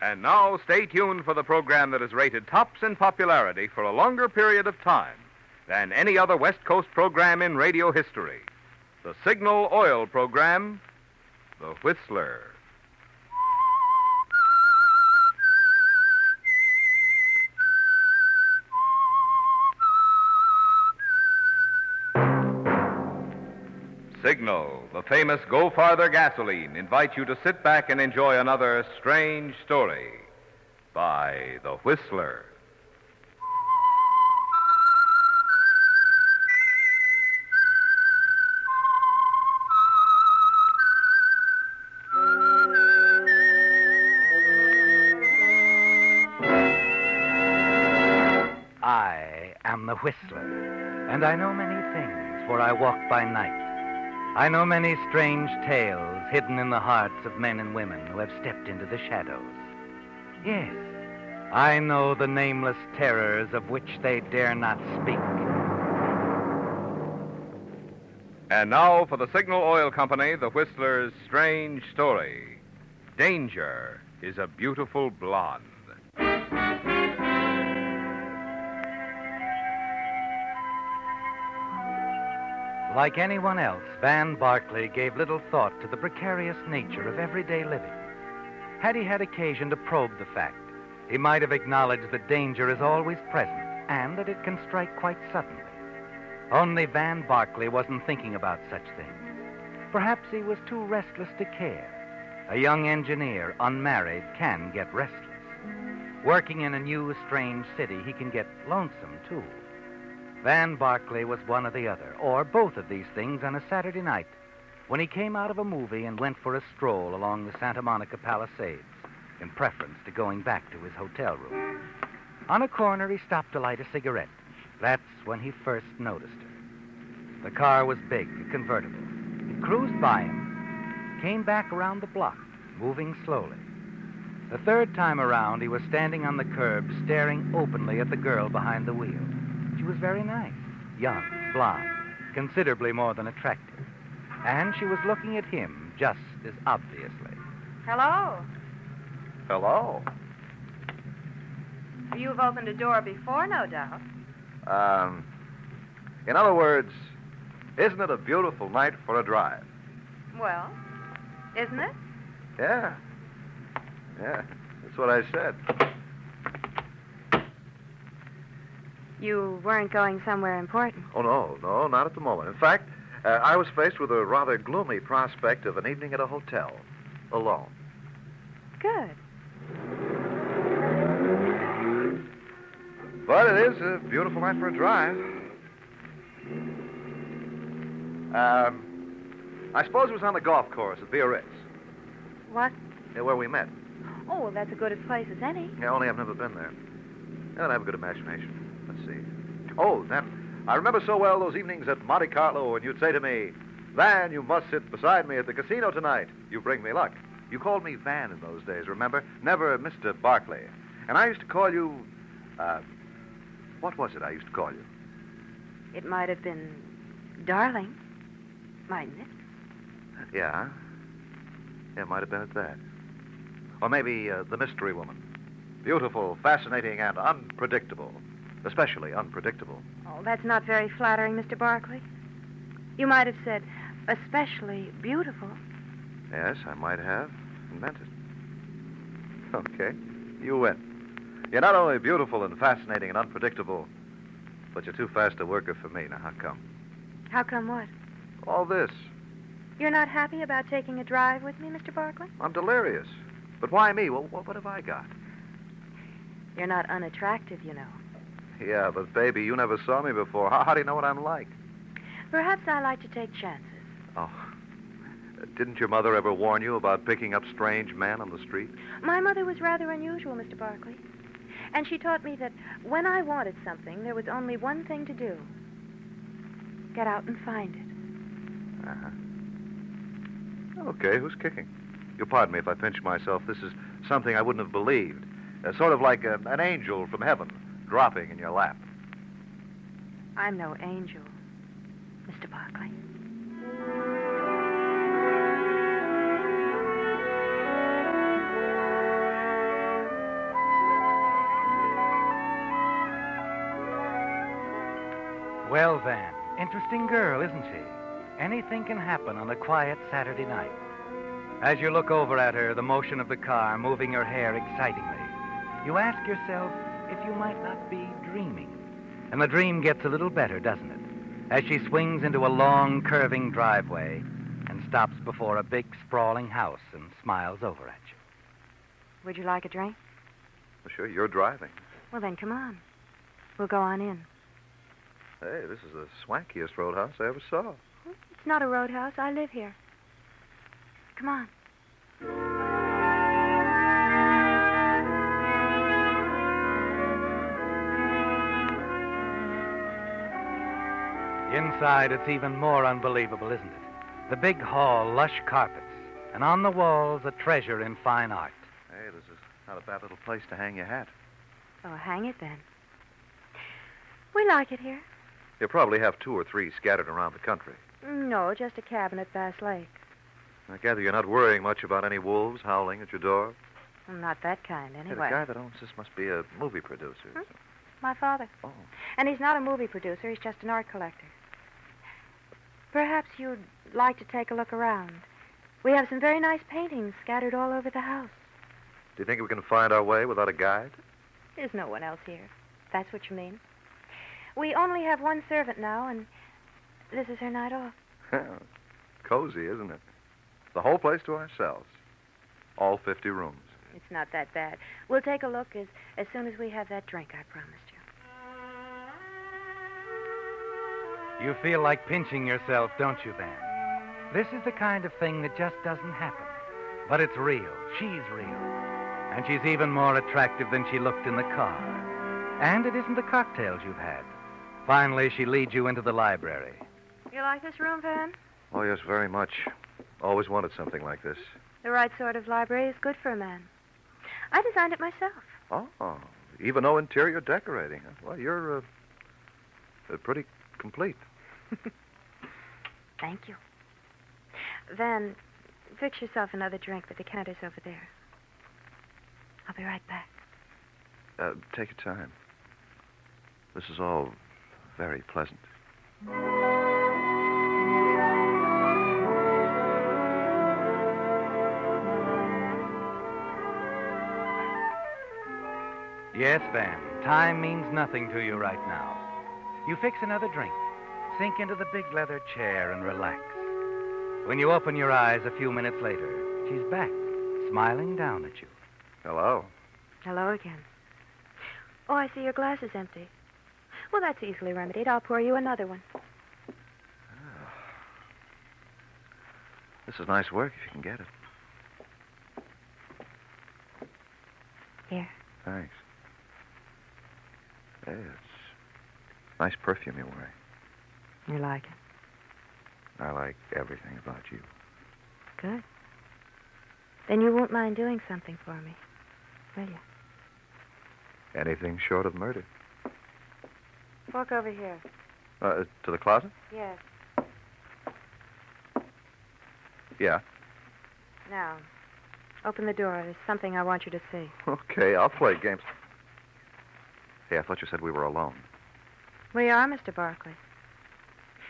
And now, stay tuned for the program that is rated tops in popularity for a longer period of time than any other West Coast program in radio history. The Signal Oil program, The Whistler. Signal, the famous Go Farther gasoline, invites you to sit back and enjoy another strange story by The Whistler. I am the Whistler, and I know many things, for I walk by night. I know many strange tales hidden in the hearts of men and women who have stepped into the shadows. Yes, I know the nameless terrors of which they dare not speak. And now for the Signal Oil Company, The Whistler's strange story. Danger is a beautiful blonde. Like anyone else, Van Barclay gave little thought to the precarious nature of everyday living. Had he had occasion to probe the fact, he might have acknowledged that danger is always present and that it can strike quite suddenly. Only Van Barclay wasn't thinking about such things. Perhaps he was too restless to care. A young engineer, unmarried, can get restless. Working in a new, strange city, he can get lonesome, too. Van Barclay was one or the other, or both of these things on a Saturday night when he came out of a movie and went for a stroll along the Santa Monica Palisades in preference to going back to his hotel room. On a corner, he stopped to light a cigarette. That's when he first noticed her. The car was big, a convertible. It cruised by him, came back around the block, moving slowly. The third time around, he was standing on the curb, staring openly at the girl behind the wheel. She was very nice, young, blonde, considerably more than attractive. And she was looking at him just as obviously. Hello. Hello. You've opened a door before, no doubt. In other words, isn't it a beautiful night for a drive? Well, isn't it? Yeah. Yeah, that's what I said. You weren't going somewhere important. Oh, no, not at the moment. In fact, I was faced with a rather gloomy prospect of an evening at a hotel, alone. Good. But it is a beautiful night for a drive. I suppose it was on the golf course at Biarritz. What? Yeah, where we met. Oh, well, that's a good a place as any. Yeah, only I've never been there. I don't have a good imagination. Let's see. Oh, then, I remember so well those evenings at Monte Carlo when you'd say to me, Van, you must sit beside me at the casino tonight. You bring me luck. You called me Van in those days, remember? Never Mr. Barclay. And I used to call you, what was it I used to call you? It might have been darling, mightn't it? Yeah. Yeah, it might have been at that. Or maybe the mystery woman. Beautiful, fascinating, and unpredictable. Especially unpredictable. Oh, that's not very flattering, Mr. Barclay. You might have said, especially beautiful. Yes, I might have, and meant it. Okay, you win. You're not only beautiful and fascinating and unpredictable, but you're too fast a worker for me. Now, how come? How come what? All this. You're not happy about taking a drive with me, Mr. Barclay? I'm delirious. But why me? Well, what have I got? You're not unattractive, you know. Yeah, but baby, you never saw me before. How do you know what I'm like? Perhaps I like to take chances. Oh, didn't your mother ever warn you about picking up strange men on the street? My mother was rather unusual, Mr. Barclay. And she taught me that when I wanted something, there was only one thing to do. Get out and find it. Uh-huh. Okay, who's kicking? You'll pardon me if I pinch myself. This is something I wouldn't have believed. Sort of like an angel from heaven dropping in your lap. I'm no angel, Mr. Barclay. Well, Van, interesting girl, isn't she? Anything can happen on a quiet Saturday night. As you look over at her, the motion of the car moving her hair excitingly, you ask yourself if you might not be dreaming. And the dream gets a little better, doesn't it? As she swings into a long, curving driveway and stops before a big, sprawling house and smiles over at you. Would you like a drink? Well, sure, you're driving. Well, then come on. We'll go on in. Hey, this is the swankiest roadhouse I ever saw. It's not a roadhouse. I live here. Come on. Inside, it's even more unbelievable, isn't it? The big hall, lush carpets, and on the walls, a treasure in fine art. Hey, this is not a bad little place to hang your hat. Oh, hang it then. We like it here. You probably have 2 or 3 scattered around the country. No, just a cabin at Bass Lake. I gather you're not worrying much about any wolves howling at your door. Well, not that kind, Hey, anyway. the guy that owns this must be a movie producer. Hmm? My father. Oh. And he's not a movie producer. He's just an art collector. Perhaps you'd like to take a look around. We have some very nice paintings scattered all over the house. Do you think we can find our way without a guide? There's no one else here. That's what you mean. We only have one servant now, and this is her night off. Cozy, isn't it? The whole place to ourselves. All 50 rooms. It's not that bad. We'll take a look as soon as we have that drink I promised you. You feel like pinching yourself, don't you, Van? This is the kind of thing that just doesn't happen. But it's real. She's real. And she's even more attractive than she looked in the car. And it isn't the cocktails you've had. Finally, she leads you into the library. You like this room, Van? Oh, yes, very much. Always wanted something like this. The right sort of library is good for a man. I designed it myself. Oh, even no interior decorating. Well, you're pretty complete. Thank you. Van, fix yourself another drink. The decanter's over there. I'll be right back. Take your time. This is all very pleasant. Yes, Van, time means nothing to you right now. You fix another drink, sink into the big leather chair, and relax. When you open your eyes a few minutes later, she's back, smiling down at you. Hello. Hello again. Oh, I see your glass is empty. Well, that's easily remedied. I'll pour you another one. This is nice work if you can get it. Here. Thanks. Hey, it's nice perfume you're wearing. You like it? I like everything about you. Good. Then you won't mind doing something for me, will you? Anything short of murder. Walk over here. To the closet? Yes. Yeah. Now, open the door. There's something I want you to see. Okay, I'll play games. Hey, I thought you said we were alone. We are, Mr. Barkley.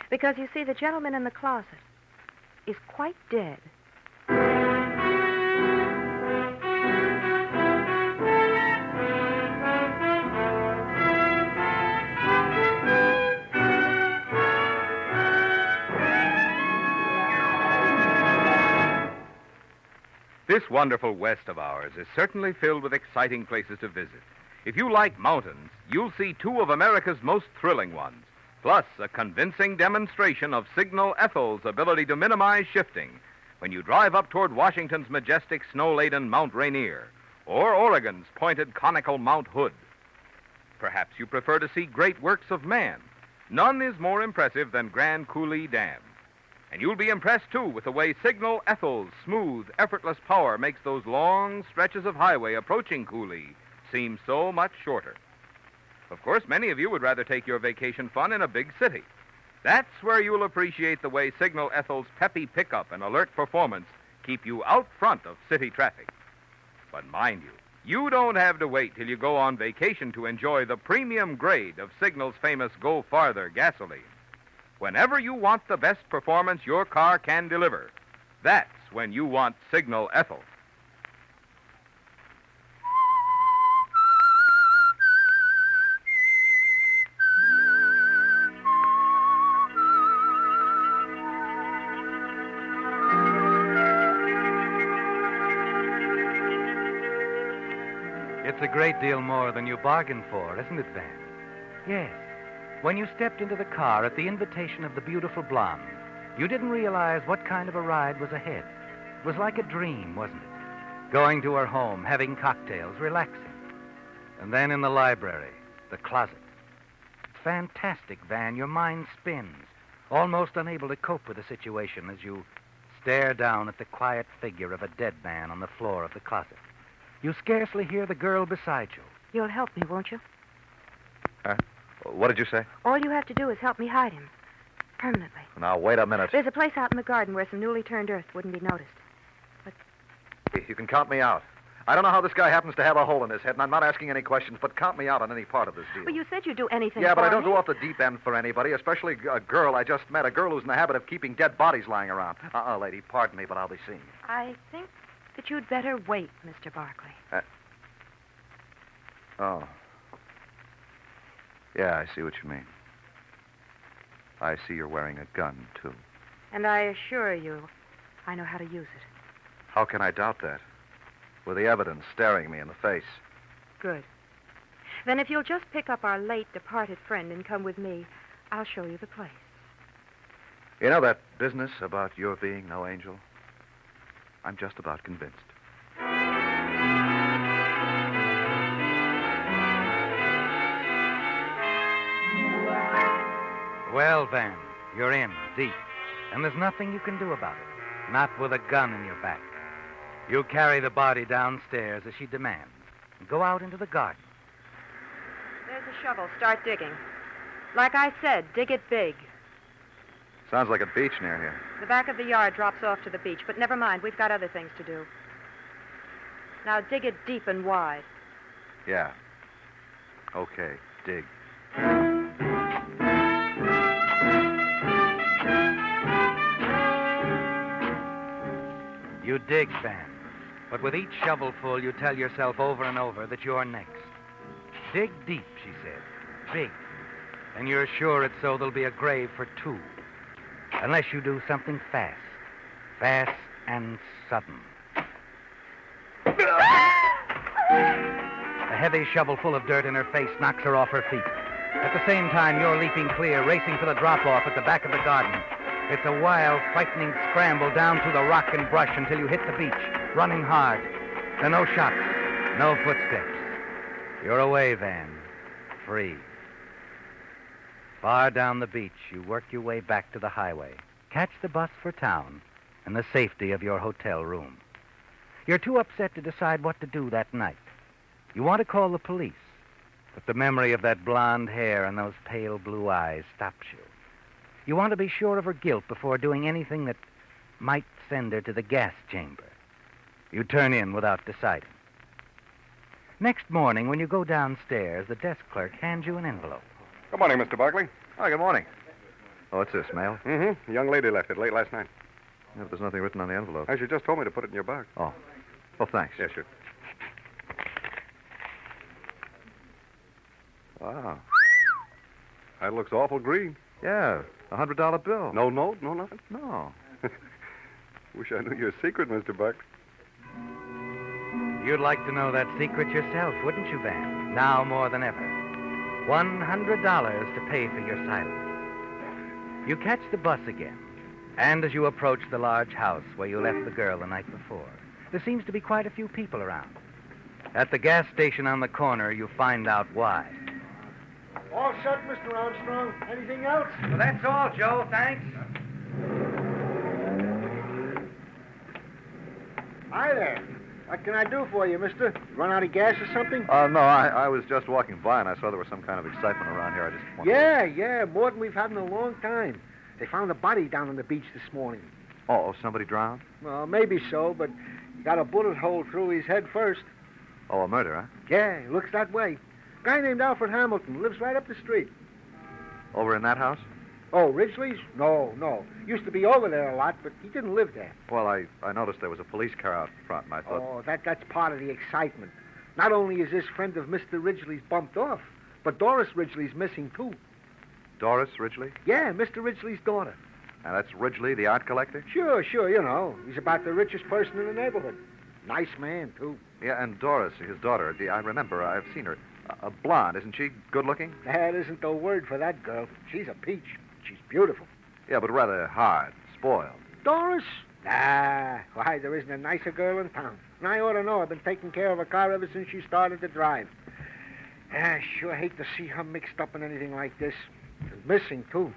Because, you see, the gentleman in the closet is quite dead. This wonderful West of ours is certainly filled with exciting places to visit. If you like mountains, you'll see 2 of America's most thrilling ones, plus a convincing demonstration of Signal Ethel's ability to minimize shifting when you drive up toward Washington's majestic snow-laden Mount Rainier or Oregon's pointed conical Mount Hood. Perhaps you prefer to see great works of man. None is more impressive than Grand Coulee Dam. And you'll be impressed, too, with the way Signal Ethel's smooth, effortless power makes those long stretches of highway approaching Coulee seem so much shorter. Of course, many of you would rather take your vacation fun in a big city. That's where you'll appreciate the way Signal Ethel's peppy pickup and alert performance keep you out front of city traffic. But mind you, You don't have to wait till you go on vacation to enjoy the premium grade of Signal's famous Go Farther gasoline. Whenever you want the best performance your car can deliver, that's when you want Signal Ethyl. It's a great deal more than you bargained for, isn't it, Van? Yes. When you stepped into the car at the invitation of the beautiful Blonde, you didn't realize what kind of a ride was ahead. It was like a dream, wasn't it? Going to her home, having cocktails, relaxing. And then in the library, the closet. It's fantastic, Van. Your mind spins, almost unable to cope with the situation as you stare down at the quiet figure of a dead man on the floor of the closet. You scarcely hear the girl beside you. You'll help me, won't you? What did you say? All you have to do is help me hide him. Permanently. Now, wait a minute. There's a place out in the garden where some newly turned earth wouldn't be noticed. You can count me out. I don't know how this guy happens to have a hole in his head, and I'm not asking any questions, but count me out on any part of this deal. Well, you said you'd do anything Yeah, but for I don't me. go off the deep end for anybody, especially a girl I just met, a girl who's in the habit of keeping dead bodies lying around. Lady, pardon me, but I'll be seeing you. I think that you'd better wait, Mr. Barkley. Oh. Yeah, I see what you mean. I see you're wearing a gun, too. And I assure you, I know how to use it. How can I doubt that? With the evidence staring me in the face. Good. Then if you'll just pick up our late departed friend and come with me, I'll show you the place. You know that business about your being no angel? I'm just about convinced. Well, Van, you're in, deep. And there's nothing you can do about it. Not with a gun in your back. You carry the body downstairs as she demands and go out into the garden. There's a shovel. Start digging. Like I said, dig it big. Sounds like a beach near here. The back of the yard drops off to the beach, but never mind. We've got other things to do. Now dig it deep and wide. Yeah. Okay, dig. You dig, Van. But with each shovelful, you tell yourself over and over that you're next. Dig deep, she said. Big. And you're sure it's so there'll be a grave for two. Unless you do something fast. Fast and sudden. A heavy shovelful of dirt in her face knocks her off her feet. At the same time, you're leaping clear, racing for the drop-off at the back of the garden. It's a wild, frightening scramble down through the rock and brush until you hit the beach, running hard. There are no shots, no footsteps. You're away, Van. Free. Far down the beach, you work your way back to the highway, catch the bus for town, and the safety of your hotel room. You're too upset to decide what to do that night. You want to call the police, but the memory of that blonde hair and those pale blue eyes stops you. You want to be sure of her guilt before doing anything that might send her to the gas chamber. You turn in without deciding. Next morning, when you go downstairs, the desk clerk hands you an envelope. Good morning, Mr. Barkley. Oh, good morning. Oh, what's this, mail? Mm-hmm. A young lady left it late last night. Yeah, but there's nothing written on the envelope. She just told me to put it in your box. Oh. Well, thanks. Yeah, sure. Wow. That looks awful green. Yeah, $100 bill. No note, no nothing. No. Wish I knew your secret, Mr. Barkley. You'd like to know that secret yourself, wouldn't you, Van? Now more than ever. $100 to pay for your silence. You catch the bus again, and as you approach the large house where you left the girl the night before, there seems to be quite a few people around. At the gas station on the corner, you find out why. All set, Mr. Armstrong. Anything else? Well, that's all, Joe. Thanks. Hi there. What can I do for you, mister? Run out of gas or something? No, I was just walking by, and I saw there was some kind of excitement around here. I just wanted Yeah, more than we've had in a long time. They found a body down on the beach this morning. Oh, somebody drowned? Well, maybe so, but he got a bullet hole through his head first. Oh, a murder, huh? Yeah, it looks that way. Guy named Alfred Hamilton lives right up the street. Over in that house? Oh, Ridgely's? No. Used to be over there a lot, but he didn't live there. Well, I noticed there was a police car out front, and I thought... Oh, that's part of the excitement. Not only is this friend of Mr. Ridgely's bumped off, but Doris Ridgely's missing, too. Doris Ridgely? Yeah, Mr. Ridgely's daughter. And that's Ridgely, the art collector? Sure, you know. He's about the richest person in the neighborhood. Nice man, too. Yeah, and Doris, his daughter, I remember, I've seen her. Blonde, isn't she? Good looking? That isn't the word for that girl. She's a peach. She's beautiful. Yeah, but rather hard, spoiled. Doris? Why, there isn't a nicer girl in town. And I ought to know. I've been taking care of her car ever since she started to drive. I sure hate to see her mixed up in anything like this. And missing, too.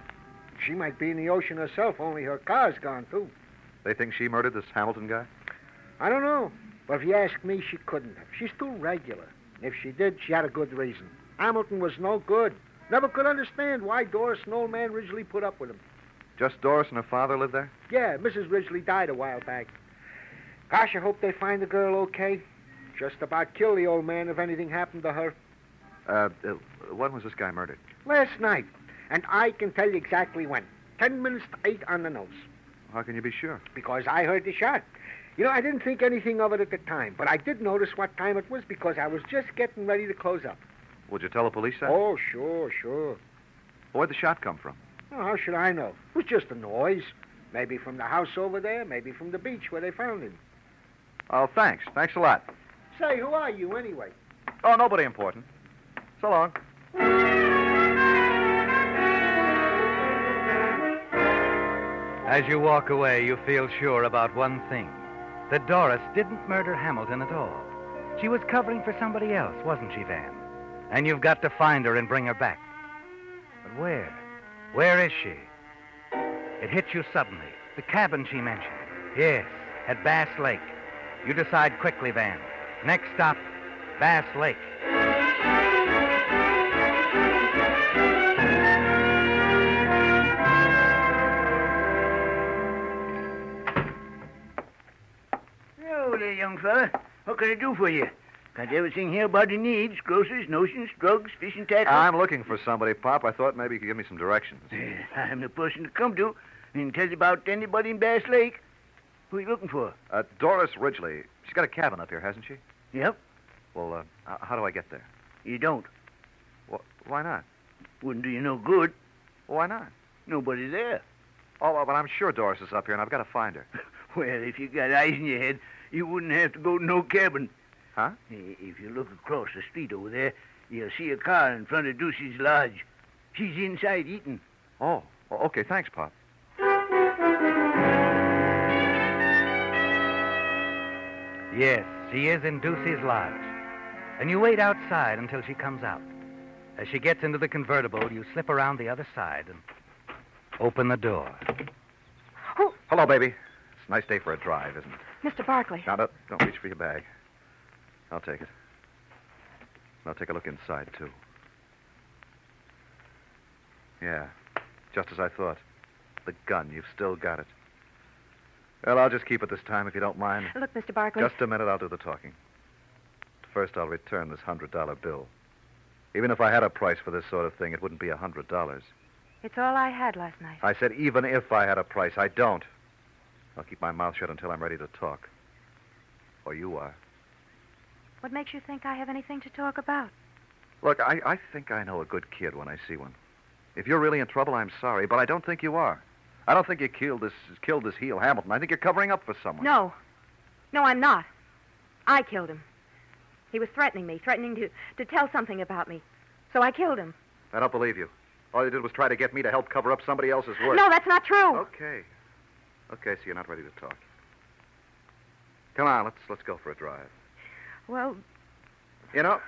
She might be in the ocean herself, only her car's gone, too. They think she murdered this Hamilton guy? I don't know. But if you ask me, she couldn't have. She's too regular. If she did, she had a good reason. Hamilton was no good. Never could understand why Doris and old man Ridgely put up with him. Just Doris and her father lived there? Yeah, Mrs. Ridgely died a while back. Gosh, I hope they find the girl okay. Just about kill the old man if anything happened to her. When was this guy murdered? Last night. And I can tell you exactly when. 10 minutes to 8 on the nose. How can you be sure? Because I heard the shot. You know, I didn't think anything of it at the time, but I did notice what time it was because I was just getting ready to close up. Would you tell the police that? Oh, sure. Where'd the shot come from? Oh, how should I know? It was just a noise. Maybe from the house over there, maybe from the beach where they found him. Oh, thanks. Thanks a lot. Say, who are you anyway? Oh, nobody important. So long. As you walk away, you feel sure about one thing. That Doris didn't murder Hamilton at all. She was covering for somebody else, wasn't she, Van? And you've got to find her and bring her back. But where? Where is she? It hits you suddenly. The cabin she mentioned. Yes, at Bass Lake. You decide quickly, Van. Next stop, Bass Lake. Hello there, young fella. What can I do for you? Got everything here body needs. Groceries, notions, drugs, fishing tackle. I'm looking for somebody, Pop. I thought maybe you could give me some directions. I'm the person to come to and tell you about anybody in Bass Lake. Who are you looking for? Doris Ridgely. She's got a cabin up here, hasn't she? Yep. Well, how do I get there? You don't. Why not? Wouldn't do you no good. Why not? Nobody there. Oh, but I'm sure Doris is up here, and I've got to find her. Well, if you got eyes in your head, you wouldn't have to go to no cabin. Huh? If you look across the street over there, you'll see a car in front of Ducey's lodge. She's inside eating. Oh, okay. Thanks, Pop. Yes, she is in Ducey's lodge. And you wait outside until she comes out. As she gets into the convertible, you slip around the other side and open the door. Oh, Hello, baby. It's a nice day for a drive, isn't it? Mr. Barkley. Now, don't reach for your bag. I'll take it. I'll take a look inside, too. Yeah, just as I thought. The gun, you've still got it. Well, I'll just keep it this time, if you don't mind. Look, Mr. Barkley. Just a minute, I'll do the talking. First, I'll return this $100 bill. Even if I had a price for this sort of thing, it wouldn't be $100. It's all I had last night. I said even if I had a price. I don't. I'll keep my mouth shut until I'm ready to talk. Or you are. What makes you think I have anything to talk about? Look, I think I know a good kid when I see one. If you're really in trouble, I'm sorry, but I don't think you are. I don't think you killed this heel Hamilton. I think you're covering up for someone. No. No, I'm not. I killed him. He was threatening me, threatening to tell something about me. So I killed him. I don't believe you. All you did was try to get me to help cover up somebody else's work. No, that's not true. Okay, so you're not ready to talk. Come on, let's go for a drive. Well, You know,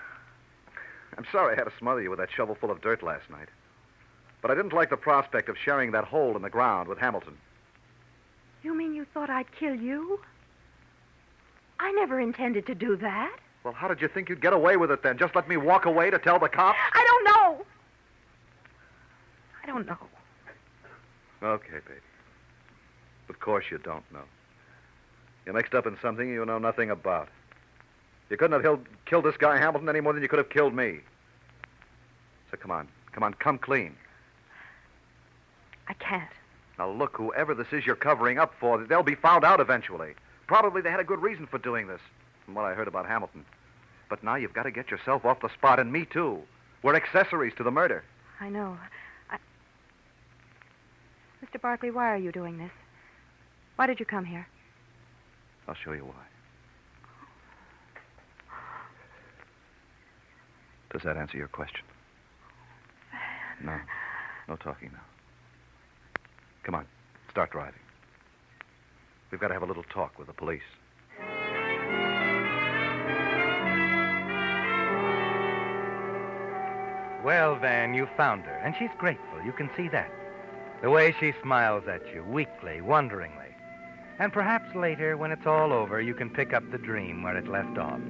I'm sorry I had to smother you with that shovel full of dirt last night. But I didn't like the prospect of sharing that hole in the ground with Hamilton. you mean you thought I'd kill you? I never intended to do that. Well, how did you think you'd get away with it then? Just let me walk away to tell the cops? I don't know. I don't know. Okay, baby. Of course you don't know. You're mixed up in something you know nothing about. You couldn't have killed this guy Hamilton any more than you could have killed me. So come on, come clean. I can't. Now look, whoever this is you're covering up for, they'll be found out eventually. Probably they had a good reason for doing this, from what I heard about Hamilton. But now you've got to get yourself off the spot, and me too. We're accessories to the murder. I know. Mr. Barkley, why are you doing this? Why did you come here? I'll show you why. Does that answer your question? No. No talking now. Come on. Start driving. We've got to have a little talk with the police. Well, Van, you found her, and she's grateful. You can see that. The way she smiles at you, weakly, wonderingly. And perhaps later, when it's all over, you can pick up the dream where it left off.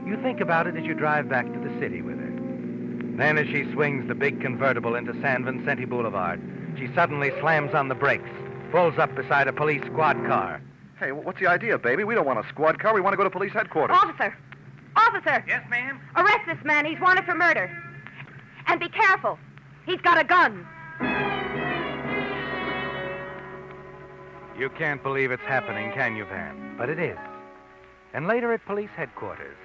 You think about it as you drive back to the city with her. Then as she swings the big convertible into San Vicente Boulevard, she suddenly slams on the brakes, pulls up beside a police squad car. Hey, what's the idea, baby? We don't want a squad car. We want to go to police headquarters. Officer! Officer! Yes, ma'am? Arrest this man. He's wanted for murder. And be careful. He's got a gun. You can't believe it's happening, can you, Van? But it is. And later at police headquarters,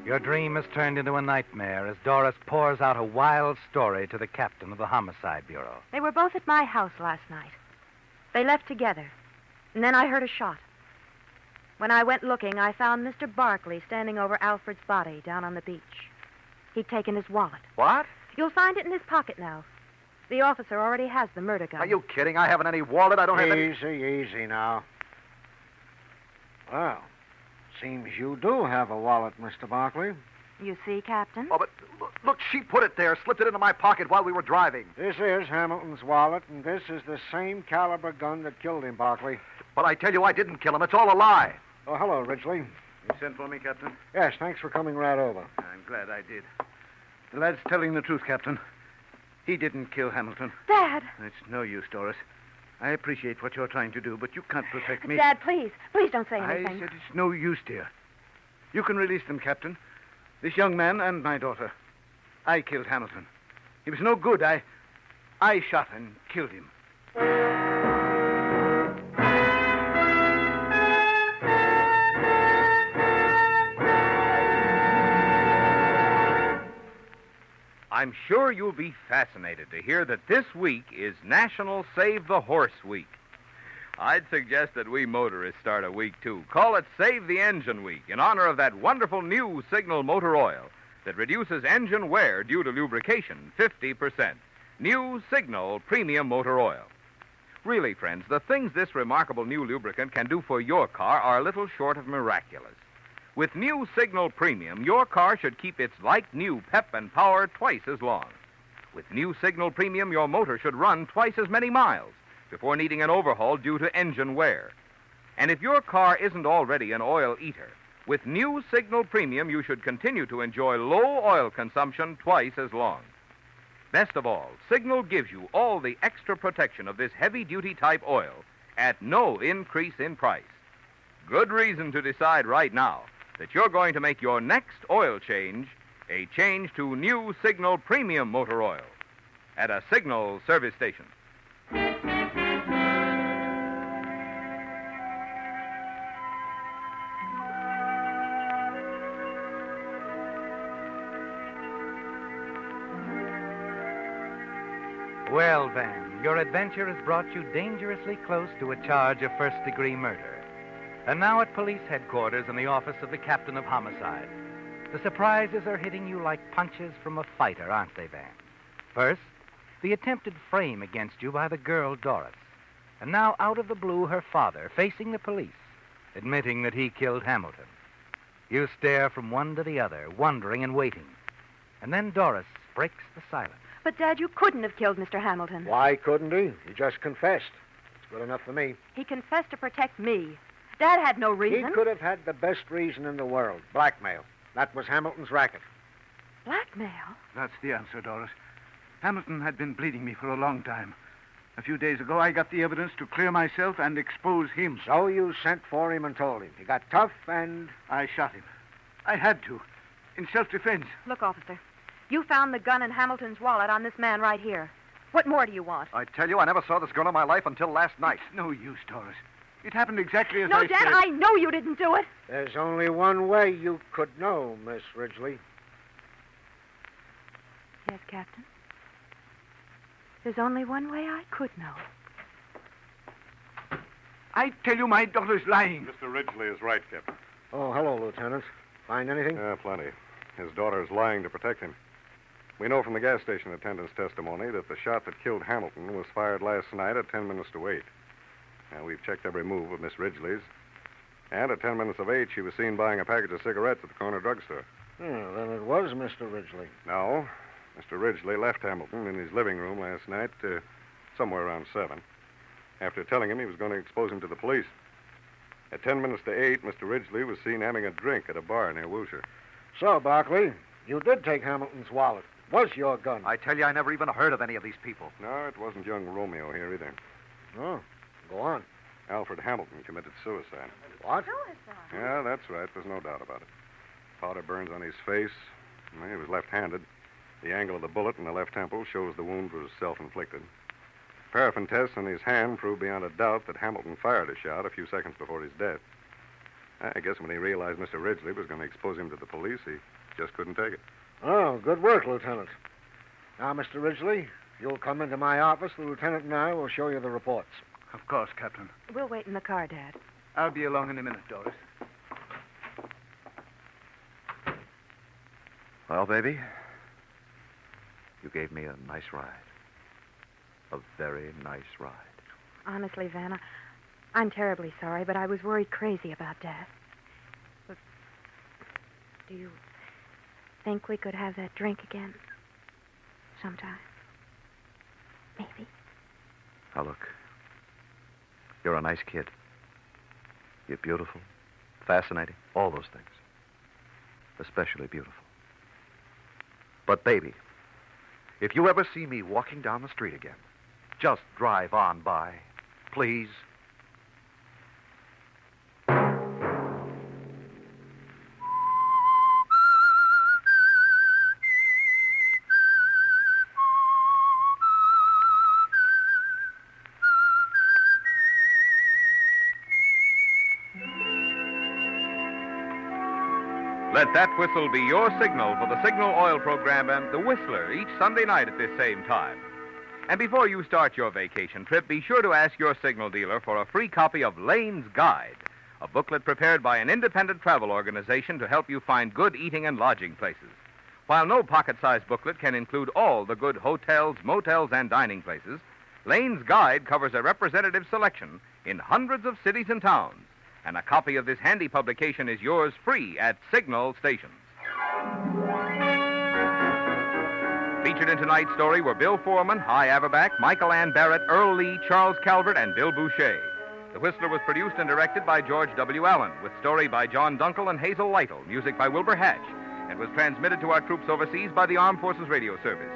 your dream is turned into a nightmare as Doris pours out a wild story to the captain of the Homicide Bureau. They were both at my house last night. They left together. And then I heard a shot. When I went looking, I found Mr. Barkley standing over Alfred's body down on the beach. He'd taken his wallet. What? You'll find it in his pocket now. The officer already has the murder gun. Are you kidding? I haven't any wallet. I don't have any... Easy now. Well, seems you do have a wallet, Mr. Barkley. You see, Captain? Oh, but look, she put it there, slipped it into my pocket while we were driving. This is Hamilton's wallet, and this is the same caliber gun that killed him, Barkley. But I tell you, I didn't kill him. It's all a lie. Oh, hello, Ridgely. You sent for me, Captain? Yes, thanks for coming right over. I'm glad I did. The lad's telling the truth, Captain. He didn't kill Hamilton. Dad! It's no use, Doris. I appreciate what you're trying to do, but you can't protect me. Dad, please. Please don't say I anything. said it's no use, dear. You can release them, Captain. This young man and my daughter. I killed Hamilton. He was no good. I shot and killed him. I'm sure you'll be fascinated to hear that this week is National Save the Horse Week. I'd suggest that we motorists start a week, too. Call it Save the Engine Week in honor of that wonderful new Signal motor oil that reduces engine wear due to lubrication 50%. New Signal Premium Motor Oil. Really, friends, the things this remarkable new lubricant can do for your car are little short of miraculous. With new Signal Premium, your car should keep its like-new pep and power twice as long. With new Signal Premium, your motor should run twice as many miles before needing an overhaul due to engine wear. And if your car isn't already an oil eater, with new Signal Premium, you should continue to enjoy low oil consumption twice as long. Best of all, Signal gives you all the extra protection of this heavy-duty type oil at no increase in price. Good reason to decide right now that you're going to make your next oil change a change to new Signal Premium Motor Oil at a Signal service station. Well, Van, your adventure has brought you dangerously close to a charge of first-degree murder. And now at police headquarters in the office of the captain of homicide, the surprises are hitting you like punches from a fighter, aren't they, Van? First, the attempted frame against you by the girl, Doris. And now, out of the blue, her father, facing the police, admitting that he killed Hamilton. You stare from one to the other, wondering and waiting. And then Doris breaks the silence. But, Dad, you couldn't have killed Mr. Hamilton. Why couldn't he? He just confessed. It's good enough for me. He confessed to protect me. Dad had no reason. He could have had the best reason in the world. Blackmail. That was Hamilton's racket. Blackmail? That's the answer, Doris. Hamilton had been bleeding me for a long time. A few days ago, I got the evidence to clear myself and expose him. So you sent for him and told him. He got tough and... I shot him. I had to. In self-defense. Look, officer, you found the gun in Hamilton's wallet on this man right here. What more do you want? I tell you, I never saw this gun in my life until last night. It's no use, Doris. It happened exactly as No, I Dad, said. I know you didn't do it. There's only one way you could know, Miss Ridgely. Yes, Captain. There's only one way I could know. I tell you, my daughter's lying. Mr. Ridgely is right, Captain. Oh, hello, Lieutenant. Find anything? Yeah, plenty. His daughter is lying to protect him. We know from the gas station attendant's testimony that the shot that killed Hamilton was fired last night at 10 minutes to 8. Now, we've checked every move of Miss Ridgely's. And at 10 minutes of 8, she was seen buying a package of cigarettes at the corner drugstore. Yeah, then it was Mr. Ridgely. No, Mr. Ridgely left Hamilton in his living room last night, somewhere around 7, after telling him he was going to expose him to the police. At 10 minutes to 8, Mr. Ridgely was seen having a drink at a bar near Wilshire. So, Barkley, you did take Hamilton's wallet. Was your gun? I tell you, I never even heard of any of these people. No, it wasn't young Romeo here either. Oh, go on. Alfred Hamilton committed suicide. What? Yeah, that's right. There's no doubt about it. Powder burns on his face. Well, he was left-handed. The angle of the bullet in the left temple shows the wound was self-inflicted. Paraffin tests on his hand proved beyond a doubt that Hamilton fired a shot a few seconds before his death. I guess when he realized Mr. Ridgely was going to expose him to the police, he just couldn't take it. Oh, good work, Lieutenant. Now, Mr. Ridgely, you'll come into my office. The lieutenant and I will show you the reports. Of course, Captain. We'll wait in the car, Dad. I'll be along in a minute, Doris. Well, baby, you gave me a nice ride. A very nice ride. Honestly, Vanna, I'm terribly sorry, but I was worried crazy about Dad. But do you think we could have that drink again sometime? Maybe. Now, look. You're a nice kid. You're beautiful, fascinating, all those things. Especially beautiful. But, baby, if you ever see me walking down the street again, just drive on by, please. Let that whistle be your signal for the Signal Oil program and The Whistler each Sunday night at this same time. And before you start your vacation trip, be sure to ask your signal dealer for a free copy of Lane's Guide, a booklet prepared by an independent travel organization to help you find good eating and lodging places. While no pocket-sized booklet can include all the good hotels, motels, and dining places, Lane's Guide covers a representative selection in hundreds of cities and towns. And a copy of this handy publication is yours free at Signal stations. Featured in tonight's story were Bill Foreman, Hy Averback, Michael Ann Barrett, Earl Lee, Charles Calvert, and Bill Boucher. The Whistler was produced and directed by George W. Allen, with story by John Dunkel and Hazel Lytle, music by Wilbur Hatch, and was transmitted to our troops overseas by the Armed Forces Radio Service.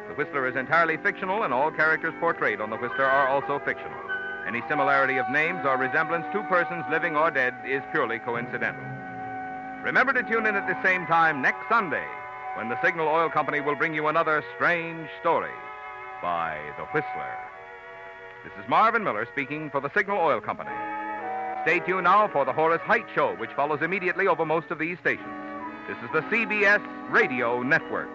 The Whistler is entirely fictional, and all characters portrayed on The Whistler are also fictional. Any similarity of names or resemblance to persons living or dead is purely coincidental. Remember to tune in at the same time next Sunday when the Signal Oil Company will bring you another strange story by The Whistler. This is Marvin Miller speaking for the Signal Oil Company. Stay tuned now for the Horace Heidt Show, which follows immediately over most of these stations. This is the CBS Radio Network.